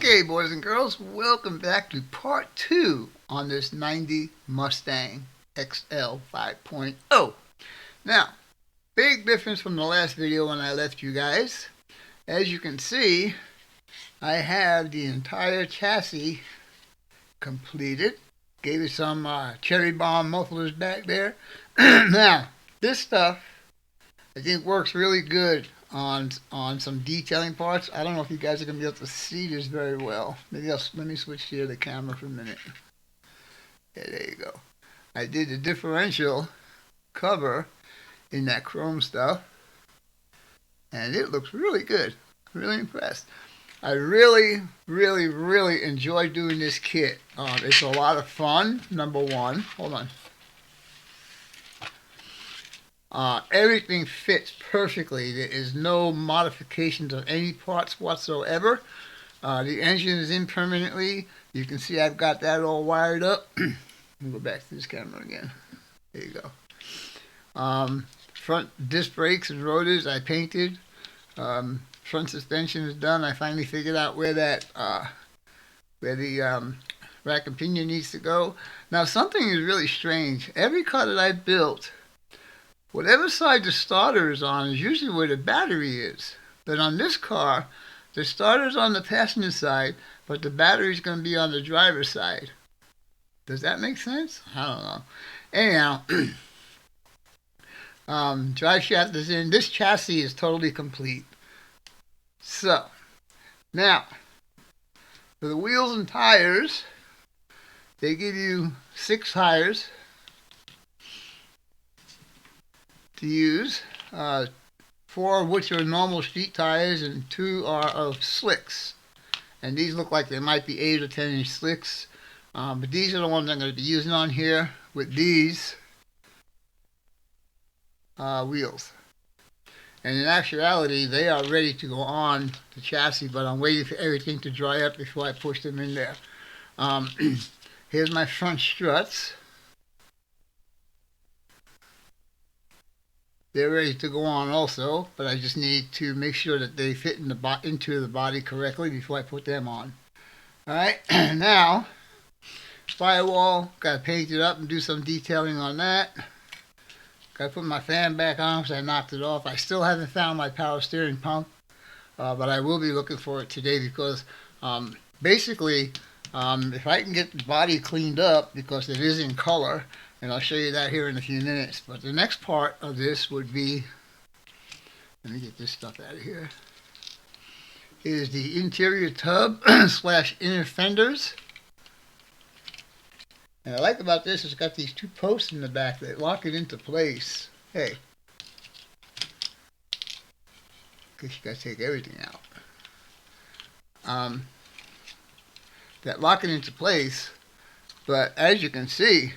Okay, boys and girls, welcome back to part 2 on this 90 Mustang XL 5.0. Now, big difference from the last video when I left you guys. As you can see, I have the entire chassis completed. Gave it some cherry bomb mufflers back there. Now, this stuff I think works really good on some detailing parts. I don't know if you guys are going to be able to see this very well. Maybe let me switch here the camera for a minute. Yeah, there you go. I did the differential cover in that chrome stuff, and it looks really good. Really impressed. I really enjoy doing this kit. It's a lot of fun, number one. Hold on. Everything fits perfectly. There is no modifications of any parts whatsoever. The engine is in permanently. You can see I've got that all wired up. Let me go back to this camera again. There you go. Front disc brakes and rotors I painted. Front suspension is done. I finally figured out where that where the rack and pinion needs to go. Now something is really strange. Every car that I built, whatever side the starter is on is usually where the battery is. But on this car, the starter's on the passenger side, but the battery's going to be on the driver's side. Does that make sense? I don't know. Anyhow, drive shaft is in. This chassis is totally complete. So, now, for the wheels and tires, they give you 6 tires to use, 4 of which are normal street tires and 2 are of slicks. And these look like they might be 8 or 10 inch slicks, but these are the ones I'm going to be using on here with these wheels. And in actuality, they are ready to go on the chassis, but I'm waiting for everything to dry up before I push them in there. Here's my front struts. They're ready to go on also, but I just need to make sure that they fit in into the body correctly before I put them on. Alright, now, firewall, got to paint it up and do some detailing on that. Got to put my fan back on because I knocked it off. I still haven't found my power steering pump, but I will be looking for it today because basically, if I can get the body cleaned up, because it is in color, and I'll show you that here in a few minutes. But the next part of this would be, let me get this stuff out of here, is the interior tub slash inner fenders. And I like about this is it's got these 2 posts in the back that lock it into place. Hey, guess you gotta take everything out. That lock it into place, but as you can see,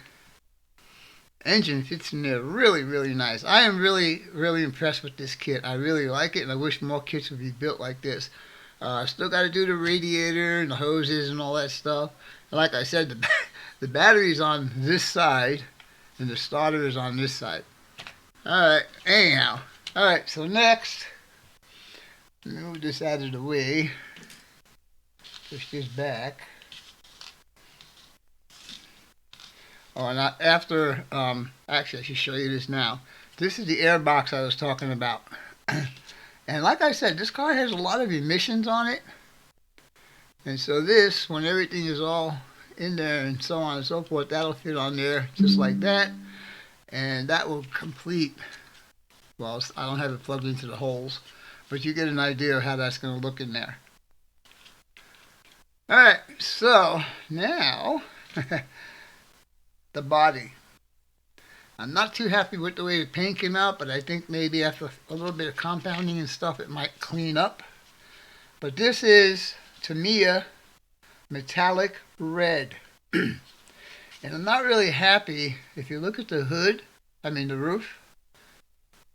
engine fits in there really nice. I am really impressed with this kit. I really like it, and I wish more kits would be built like this. Still got to do the radiator and the hoses and all that stuff. And like I said, the battery's on this side, and the starter is on this side. Alright, anyhow. Alright, so next, let me move this out of the way. Push this back. Oh, and after, actually I should show you this now. This is the air box I was talking about. And like I said, this car has a lot of emissions on it. And so this, when everything is all in there and so on and so forth, that'll fit on there just like that. And that will complete, well, I don't have it plugged into the holes, but you get an idea of how that's going to look in there. Alright, so now, the body. I'm not too happy with the way the paint came out, but I think maybe after a little bit of compounding and stuff it might clean up. But this is Tamiya metallic red. And I'm not really happy. If you look at the hood, I mean the roof,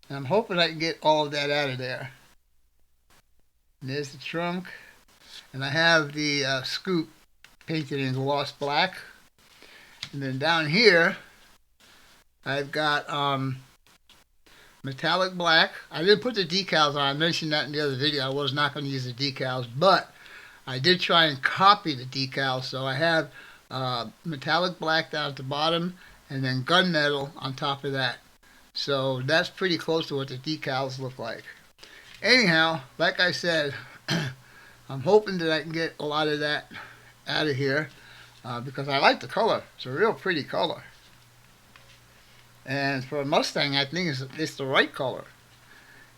and I'm hoping I can get all of that out of there. And there's the trunk, and I have the scoop painted in gloss black. And then down here, I've got metallic black. I didn't put the decals on. I mentioned that in the other video. I was not going to use the decals, but I did try and copy the decals, so I have metallic black down at the bottom and then gunmetal on top of that. So that's pretty close to what the decals look like. Anyhow, like I said, I'm hoping that I can get a lot of that out of here because I like the color. It's a real pretty color. And for a Mustang, I think it's the right color.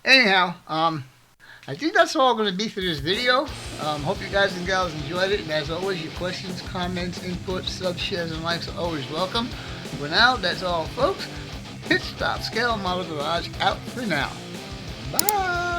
Anyhow, I think that's all going to be for this video. Hope you guys and gals enjoyed it. And as always, your questions, comments, inputs, subs, shares, and likes are always welcome. For now, that's all, folks. Pit Stop Scale Model Garage out for now. Bye.